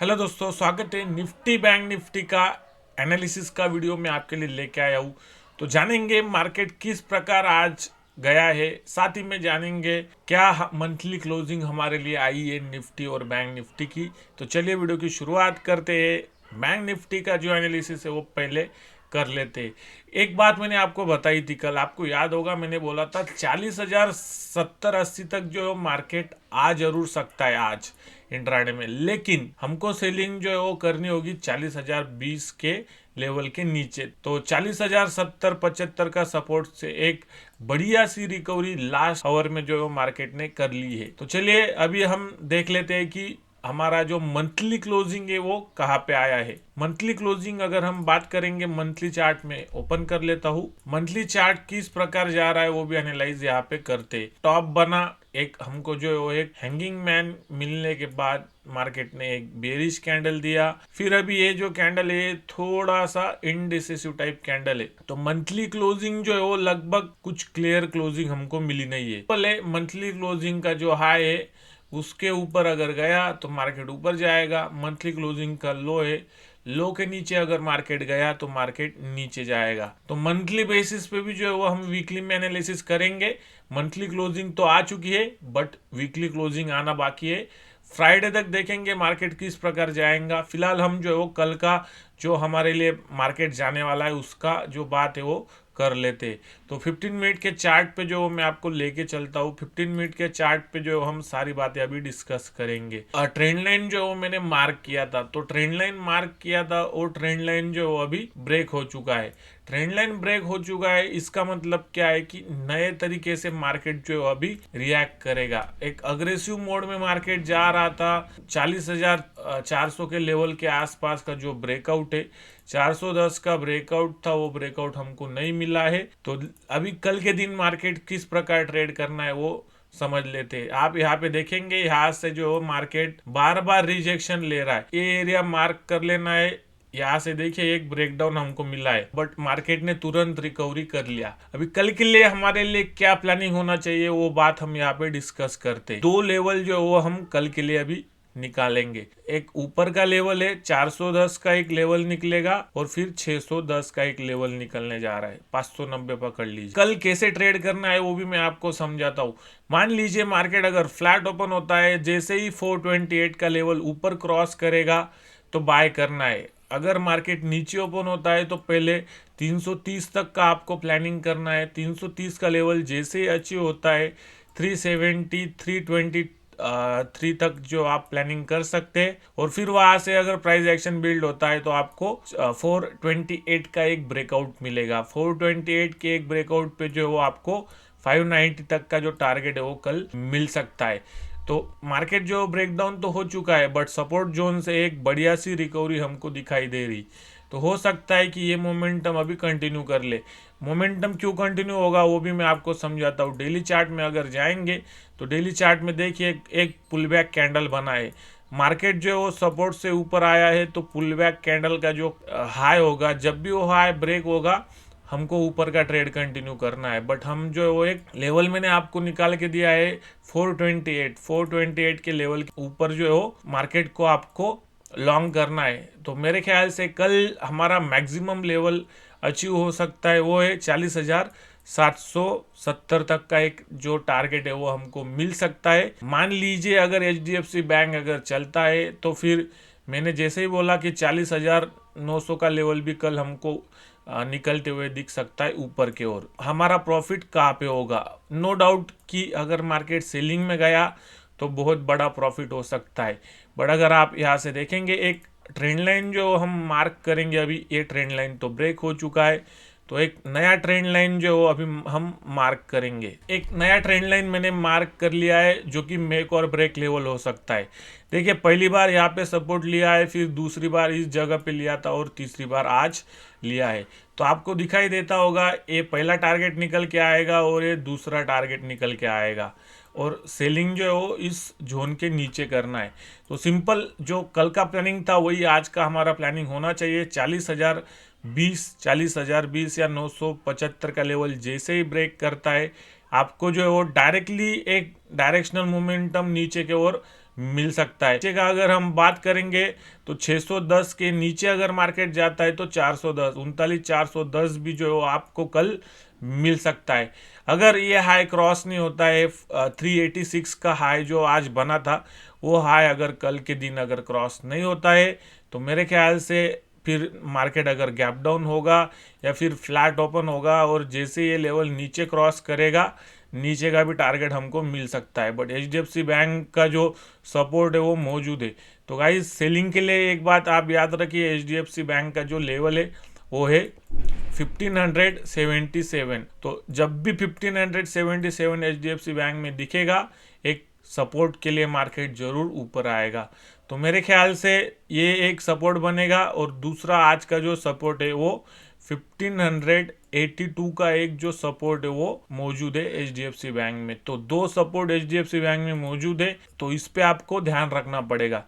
Hello दोस्तों, स्वागत है निफ्टी बैंक निफ्टी का एनालिसिस का वीडियो में आपके लिए लेके आया हूँ। तो जानेंगे मार्केट किस प्रकार आज गया है, साथ ही में जानेंगे क्या मंथली क्लोजिंग हमारे लिए आई है निफ्टी और बैंक निफ्टी की। तो चलिए वीडियो की शुरुआत करते हैं। बैंक निफ्टी का जो एनालिसिस है वो पहले कर लेते। एक बात मैंने आपको बताई थी कल, आपको याद होगा, मैंने बोला था 40,000 70-80 तक जो मार्केट आ जरूर सकता है आज इंट्राडे में, लेकिन हमको सेलिंग जो है वो करनी होगी 40,020 के लेवल के नीचे। तो 40,000 70-75 का सपोर्ट से एक बढ़िया सी रिकवरी लास्ट आवर में जो है वो मार्केट ने कर ली है। तो चलिए अभी हम देख लेते हैं कि हमारा जो मंथली क्लोजिंग है वो कहाँ पे आया है। मंथली क्लोजिंग अगर हम बात करेंगे मंथली चार्ट में, ओपन कर लेता हूँ। मंथली चार्ट किस प्रकार जा रहा है वो भी एनालाइज यहाँ पे करते। टॉप बना एक हमको जो है वो एक हैंगिंग मैन मिलने के बाद मार्केट ने एक बेरिश कैंडल दिया। फिर अभी ये जो कैंडल है थोड़ा सा इनडिसिसिव टाइप कैंडल है। तो मंथली क्लोजिंग जो है वो लगभग कुछ क्लियर क्लोजिंग हमको मिली नहीं है। पहले मंथली क्लोजिंग का जो हाई है उसके ऊपर अगर गया तो मार्केट ऊपर जाएगा। मंथली क्लोजिंग का लो है, लो के नीचे अगर मार्केट गया तो मार्केट नीचे जाएगा। तो मंथली बेसिस पे भी जो है वो हम वीकली में एनालिसिस करेंगे। मंथली क्लोजिंग तो आ चुकी है बट वीकली क्लोजिंग आना बाकी है। फ्राइडे तक देखेंगे मार्केट किस प्रकार जाएगा। फिलहाल हम जो है वो कल का जो हमारे लिए मार्केट जाने वाला है उसका जो बात है वो कर लेते। तो 15 मिनट के चार्ट पे जो मैं आपको लेके चलता हूँ, 15 मिनट के चार्ट पे जो हम सारी बातें अभी डिस्कस करेंगे। ट्रेंड लाइन जो मैंने मार्क किया था, तो ट्रेंड लाइन मार्क किया था और ट्रेंड लाइन जो अभी ब्रेक हो चुका है। ट्रेंड लाइन ब्रेक हो चुका है, इसका मतलब क्या है कि नए तरीके से मार्केट जो अभी रिएक्ट करेगा। एक अग्रेसिव मोड में मार्केट जा रहा था। 40,400 के लेवल के आसपास का जो ब्रेकआउट है, 410 का ब्रेकआउट था, वो ब्रेकआउट हमको नहीं मिला है। तो अभी कल के दिन मार्केट किस प्रकार ट्रेड करना है वो समझ लेते हैं। आप यहाँ पे देखेंगे यहाँ से जो मार्केट बार बार रिजेक्शन ले रहा है, ये एरिया मार्क कर लेना है। यहाँ से देखिए एक ब्रेकडाउन हमको मिला है बट मार्केट ने तुरंत रिकवरी कर लिया। अभी कल के लिए हमारे लिए क्या प्लानिंग होना चाहिए वो बात हम यहाँ पे डिस्कस करते हैं। दो लेवल जो वो हम कल के लिए अभी निकालेंगे। एक ऊपर का लेवल है 410 का एक लेवल निकलेगा और फिर 610 का एक लेवल निकलने जा रहा है। 590 पकड़ लीजिए। कल कैसे ट्रेड करना है वो भी मैं आपको समझाता हूँ। मान लीजिए मार्केट अगर फ्लैट ओपन होता है, जैसे ही 428 का लेवल ऊपर क्रॉस करेगा तो बाय करना है। अगर मार्केट नीचे ओपन होता है तो पहले 330 तक का आपको प्लानिंग करना है। 330 का लेवल जैसे ही अचीव होता है 370 323 तक जो आप प्लानिंग कर सकते हैं। और फिर वहां से अगर प्राइस एक्शन बिल्ड होता है तो आपको 428 का एक ब्रेकआउट मिलेगा। 428 के एक ब्रेकआउट पे जो वो आपको 590 तक का जो टारगेट है वो कल मिल सकता है। तो मार्केट जो ब्रेकडाउन तो हो चुका है बट सपोर्ट जोन से एक बढ़िया सी रिकवरी हमको दिखाई दे रही। तो हो सकता है कि ये मोमेंटम अभी कंटिन्यू कर ले। मोमेंटम क्यों कंटिन्यू होगा वो भी मैं आपको समझाता हूँ। डेली चार्ट में अगर जाएंगे तो डेली चार्ट में देखिए एक पुल बैक कैंडल बना है। मार्केट जो है वो सपोर्ट से ऊपर आया है तो पुल बैक कैंडल का जो हाई होगा, जब भी वो हाई ब्रेक होगा हमको ऊपर का ट्रेड कंटिन्यू करना है। बट हम जो है वो एक लेवल मैंने आपको निकाल के दिया है 428 के लेवल के ऊपर जो है वो मार्केट को आपको लॉन्ग करना है। तो मेरे ख्याल से कल हमारा मैक्सिमम लेवल अचीव हो सकता है, वो है 40,770 तक का एक जो टारगेट है वो हमको मिल सकता है। मान लीजिए अगर HDFC बैंक अगर चलता है तो फिर मैंने जैसे ही बोला कि 40,900 का लेवल भी कल हमको निकलते हुए दिख सकता है ऊपर की ओर। हमारा प्रॉफिट कहाँ पे होगा? नो डाउट कि अगर मार्केट सेलिंग में गया तो बहुत बड़ा प्रॉफिट हो सकता है। बट अगर आप यहाँ से देखेंगे एक ट्रेंड लाइन जो हम मार्क करेंगे, अभी ये ट्रेंड लाइन तो ब्रेक हो चुका है, तो एक नया ट्रेंड लाइन जो अभी हम मार्क करेंगे। एक नया ट्रेंड लाइन मैंने मार्क कर लिया है जो कि मेक और ब्रेक लेवल हो सकता है। देखिए पहली बार यहाँ पे सपोर्ट लिया है, फिर दूसरी बार इस जगह पे लिया था और तीसरी बार आज लिया है। तो आपको दिखाई देता होगा ये पहला टारगेट निकल के आएगा और ये दूसरा टारगेट निकल के आएगा और सेलिंग जो है वो इस जोन के नीचे करना है। तो सिंपल जो कल का प्लानिंग था वही आज का हमारा प्लानिंग होना चाहिए। 40,020 या 975 का लेवल जैसे ही ब्रेक करता है आपको जो है वो डायरेक्टली एक डायरेक्शनल मोमेंटम नीचे के ओर मिल सकता है। नीचे का अगर हम बात करेंगे तो 610 के नीचे अगर मार्केट जाता है तो 410, 410 भी जो है आपको कल मिल सकता है। अगर ये हाई क्रॉस नहीं होता है 386 का हाई जो आज बना था, वो हाई अगर कल के दिन अगर क्रॉस नहीं होता है तो मेरे ख्याल से फिर मार्केट अगर गैप डाउन होगा या फिर फ्लैट ओपन होगा और जैसे ये लेवल नीचे क्रॉस करेगा, नीचे का भी टारगेट हमको मिल सकता है। बट HDFC बैंक का जो सपोर्ट है वो मौजूद है। तो गाइस सेलिंग के लिए एक बात आप याद रखिए, HDFC बैंक का जो लेवल है वो है 1577। तो जब भी 1577 HDFC बैंक में दिखेगा, एक सपोर्ट के लिए मार्केट जरूर ऊपर आएगा। तो मेरे ख्याल से ये एक सपोर्ट बनेगा। और दूसरा आज का जो सपोर्ट है वो 1582 का एक जो सपोर्ट है वो मौजूद है HDFC बैंक में। तो दो सपोर्ट HDFC बैंक में मौजूद है, तो इस पे आपको ध्यान रखना पड़ेगा।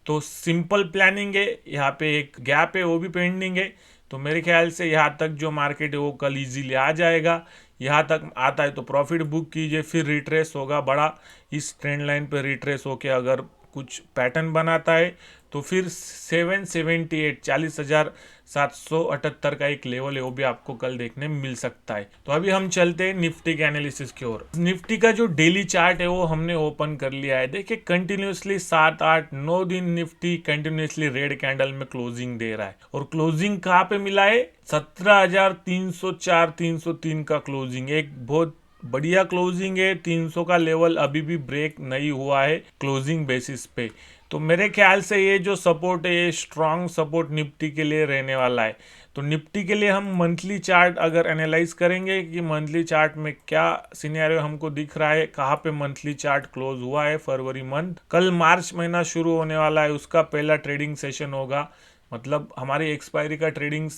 तो सिंपल प्लानिंग है, यहाँ पे एक गैप है वो भी पेंडिंग है। तो मेरे ख्याल से यहाँ तक जो मार्केट है वो कल इजीली आ जाएगा। यहाँ तक आता है तो प्रॉफिट बुक कीजिए, फिर रिट्रेस होगा बड़ा, इस ट्रेंड लाइन पर रिट्रेस होके अगर कुछ पैटर्न बनाता है तो फिर 778 40,778 का एक लेवल है वो भी आपको कल देखने मिल सकता है। तो अभी हम चलते हैं निफ्टी के एनालिसिस की ओर। निफ्टी का जो डेली चार्ट है वो हमने ओपन कर लिया है। देखिए कंटिन्यूसली 7 8 9 दिन निफ्टी कंटिन्यूसली रेड कैंडल में क्लोजिंग दे रहा है। और क्लोजिंग कहाँ पे मिला है? 17,304 303 का क्लोजिंग, एक बहुत बढ़िया क्लोजिंग है। 300 का लेवल अभी भी ब्रेक नहीं हुआ है क्लोजिंग बेसिस पे। तो मेरे ख्याल से ये जो सपोर्ट है ये स्ट्रांग सपोर्ट निफ्टी के लिए रहने वाला है। तो निफ्टी के लिए हम मंथली चार्ट अगर एनालाइज करेंगे कि मंथली चार्ट में क्या सिनेरियो हमको दिख रहा है, कहाँ पे मंथली चार्ट क्लोज हुआ है फरवरी मंथ। कल मार्च महीना शुरू होने वाला है, उसका पहला ट्रेडिंग सेशन होगा। मतलब हमारी एक्सपायरी का ट्रेडिंग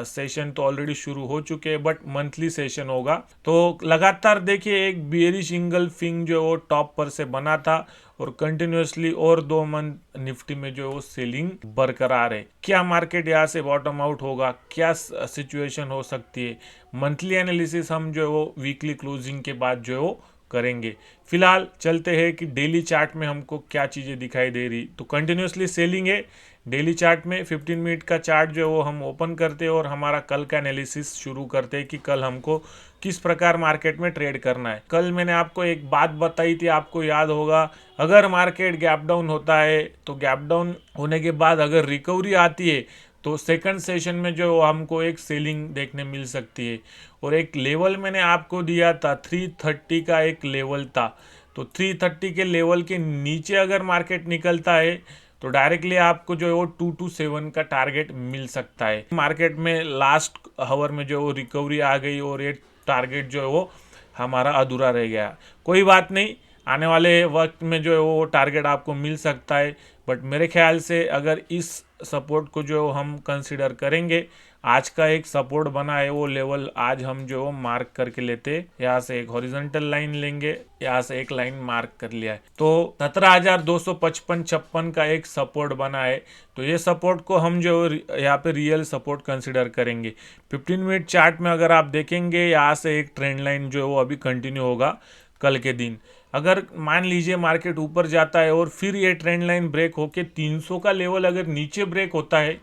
सेशन तो ऑलरेडी शुरू हो चुके हैं, बट मंथली सेशन होगा। तो लगातार देखिए एक बियरिश इंगल्फिंग जो वो टॉप पर से बना था और कंटिन्यूसली और 2 मंथ निफ्टी में जो वो सेलिंग बरकरार है। क्या मार्केट यहाँ से बॉटम आउट होगा, क्या सिचुएशन हो सकती है, मंथली एनालिसिस हम जो है वो वीकली क्लोजिंग के बाद जो है वो करेंगे। फिलहाल चलते हैं कि डेली चार्ट में हमको क्या चीज़ें दिखाई दे रही। तो कंटिन्यूसली सेलिंग है डेली चार्ट में। 15 मिनट का चार्ट जो है वो हम ओपन करते हैं और हमारा कल का एनालिसिस शुरू करते हैं कि कल हमको किस प्रकार मार्केट में ट्रेड करना है। कल मैंने आपको एक बात बताई थी, आपको याद होगा, अगर मार्केट गैप डाउन होता है तो गैप डाउन होने के बाद अगर रिकवरी आती है तो सेकंड सेशन में जो हमको एक सेलिंग देखने मिल सकती है। और एक लेवल मैंने आपको दिया था 330 का एक लेवल था। तो 330 के लेवल के नीचे अगर मार्केट निकलता है तो डायरेक्टली आपको जो है वो 227 का टारगेट मिल सकता है। मार्केट में लास्ट हावर में जो वो रिकवरी आ गई और ये टारगेट जो है वो हमारा अधूरा रह गया। कोई बात नहीं, आने वाले वक्त में जो है वो टारगेट आपको मिल सकता है। बट मेरे ख्याल से अगर इस सपोर्ट को जो हम कंसिडर करेंगे, आज का एक सपोर्ट बना है वो लेवल आज हम जो मार्क करके लेते, यहाँ से एक हॉरिजॉन्टल लाइन लेंगे, यहाँ से एक लाइन मार्क कर लिया है। तो 17,255-56 का एक सपोर्ट बना है। तो ये सपोर्ट को हम जो यहाँ पे रियल सपोर्ट कंसिडर करेंगे। 15 मिनट चार्ट में अगर आप देखेंगे, यहाँ से एक ट्रेंड लाइन जो है वो अभी कंटिन्यू होगा कल के दिन। अगर मान लीजिए मार्केट ऊपर जाता है और फिर ये ट्रेंड लाइन ब्रेक होके 300 का लेवल अगर नीचे ब्रेक होता है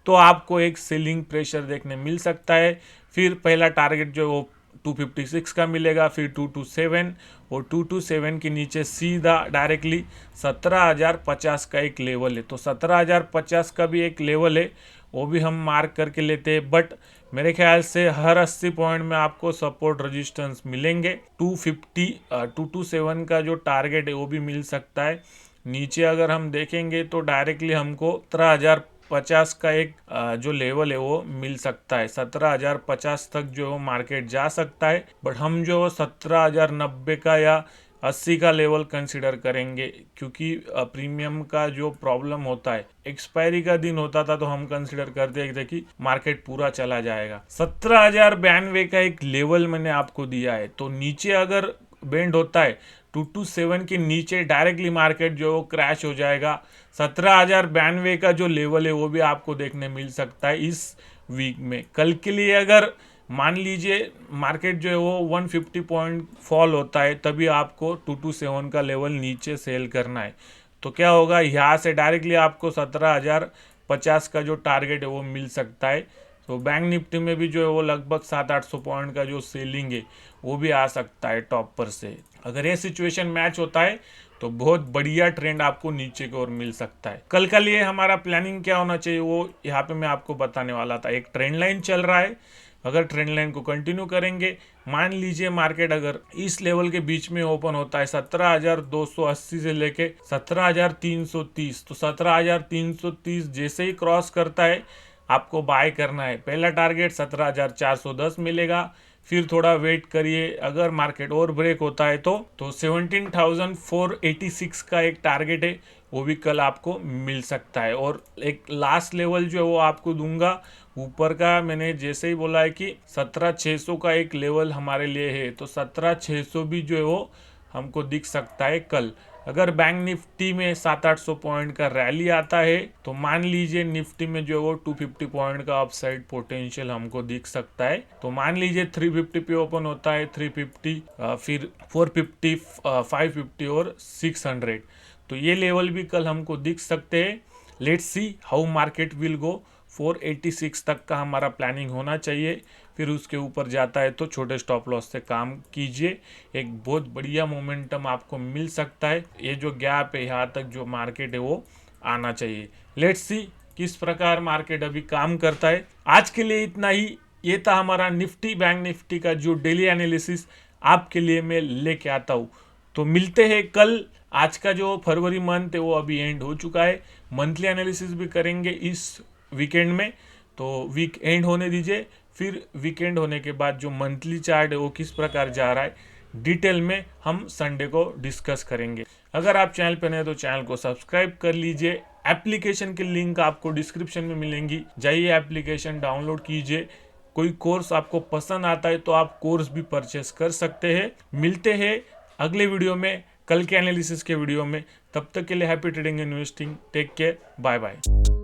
तो आपको एक सेलिंग प्रेशर देखने मिल सकता है। फिर पहला टारगेट जो वो 256 का मिलेगा, फिर 227 और 227 के नीचे सीधा डायरेक्टली 17,050 का एक लेवल है। तो 17,050 का भी एक लेवल है, वो भी हम मार्क करके लेते हैं। बट मेरे ख्याल से हर 80 पॉइंट में आपको सपोर्ट रेजिस्टेंस मिलेंगे। 227 का जो टारगेट है वो भी मिल सकता है। नीचे अगर हम देखेंगे तो डायरेक्टली हमको 17,050 का एक जो लेवल है वो मिल सकता है। 17,050 तक जो मार्केट जा सकता है। बट हम जो 17,090 का या 80 का लेवल कंसिडर करेंगे, क्योंकि प्रीमियम का जो प्रॉब्लम होता है, एक्सपायरी का दिन होता था तो हम कंसिडर करते थे कि मार्केट पूरा चला जाएगा। 17,092 का एक लेवल मैंने आपको दिया है। तो नीचे अगर बेंड होता है 227 के नीचे डायरेक्टली मार्केट जो क्रैश हो जाएगा। 17,092 का जो लेवल है वो भी आपको देखने मिल सकता है इस वीक में। कल के लिए अगर मान लीजिए मार्केट जो है वो 150 पॉइंट फॉल होता है, तभी आपको 227 का लेवल नीचे सेल करना है। तो क्या होगा, यहाँ से डायरेक्टली आपको 17,050 का जो टारगेट है वो मिल सकता है। तो बैंक निफ्टी में भी जो है वो लगभग 700-800 पॉइंट का जो सेलिंग है वो भी आ सकता है टॉप पर से। अगर ये सिचुएशन मैच होता है तो बहुत बढ़िया ट्रेंड आपको नीचे की ओर मिल सकता है। कल का लिए हमारा प्लानिंग क्या होना चाहिए वो यहाँ पे मैं आपको बताने वाला था। एक ट्रेंड लाइन चल रहा है, अगर ट्रेंड लाइन को कंटिन्यू करेंगे, मान लीजिए मार्केट अगर इस लेवल के बीच में ओपन होता है 17,280 से लेके 17,330, तो 17,330 जैसे ही क्रॉस करता है आपको बाय करना है। पहला टारगेट 17,410 मिलेगा, फिर थोड़ा वेट करिए, अगर मार्केट और ब्रेक होता है तो 17,486 का एक टारगेट है वो भी कल आपको मिल सकता है। और एक लास्ट लेवल जो है वो आपको दूंगा ऊपर का, मैंने जैसे ही बोला है कि 17,600 का एक लेवल हमारे लिए है, तो 17,600 भी जो है वो हमको दिख सकता है कल। अगर बैंक निफ्टी में 700-800 पॉइंट का रैली आता है तो मान लीजिए निफ्टी में जो है वो 250 पॉइंट का अपसाइड पोटेंशियल हमको दिख सकता है। तो मान लीजिए 350 पे ओपन होता है, 350 फिर 450, 550 और 600, तो ये लेवल भी कल हमको दिख सकते हैं। Let's see how market will go. 486 तक का हमारा प्लानिंग होना चाहिए, फिर उसके ऊपर जाता है तो छोटे स्टॉप लॉस से काम कीजिए। एक बहुत बढ़िया मोमेंटम आपको मिल सकता है। ये जो गैप है यहाँ तक जो मार्केट है वो आना चाहिए। लेट्स सी किस प्रकार मार्केट अभी काम करता है। आज के लिए इतना ही। ये था हमारा निफ्टी बैंक निफ्टी का जो डेली एनालिसिस आपके लिए मैं लेके आता हूँ। तो मिलते हैं कल। आज का जो फरवरी मंथ है वो अभी एंड हो चुका है, मंथली एनालिसिस भी करेंगे इस वीकेंड में। तो वीक एंड होने दीजिए, फिर वीकेंड होने के बाद जो मंथली चार्ट है वो किस प्रकार जा रहा है डिटेल में हम संडे को डिस्कस करेंगे। अगर आप चैनल पर नए तो चैनल को सब्सक्राइब कर लीजिए। एप्लीकेशन की लिंक आपको डिस्क्रिप्शन में मिलेंगी, जाइए एप्लीकेशन डाउनलोड कीजिए। कोई कोर्स आपको पसंद आता है तो आप कोर्स भी परचेस कर सकते हैं। मिलते हैं अगले वीडियो में, कल के एनालिसिस के वीडियो में। तब तक के लिए happy trading investing, take care, bye bye.